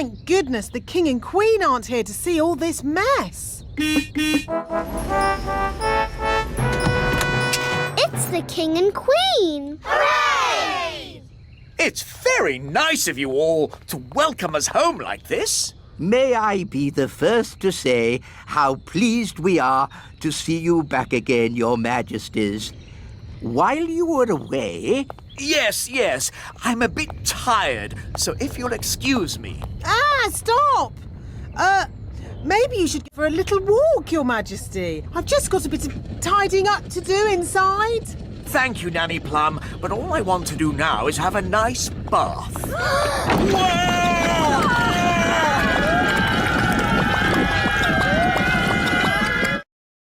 Thank goodness the King and Queen aren't here to see all this mess. It's the King and Queen! Hooray! It's very nice of you all to welcome us home like this. May I be the first to say how pleased we are to see you back again, Your Majesties. While you were away... Yes. I'm a bit tired, so if you'll excuse me. Stop! Maybe you should go for a little walk, Your Majesty. I've just got a bit of tidying up to do inside. Thank you, Nanny Plum, but all I want to do now is have a nice bath. Whoa!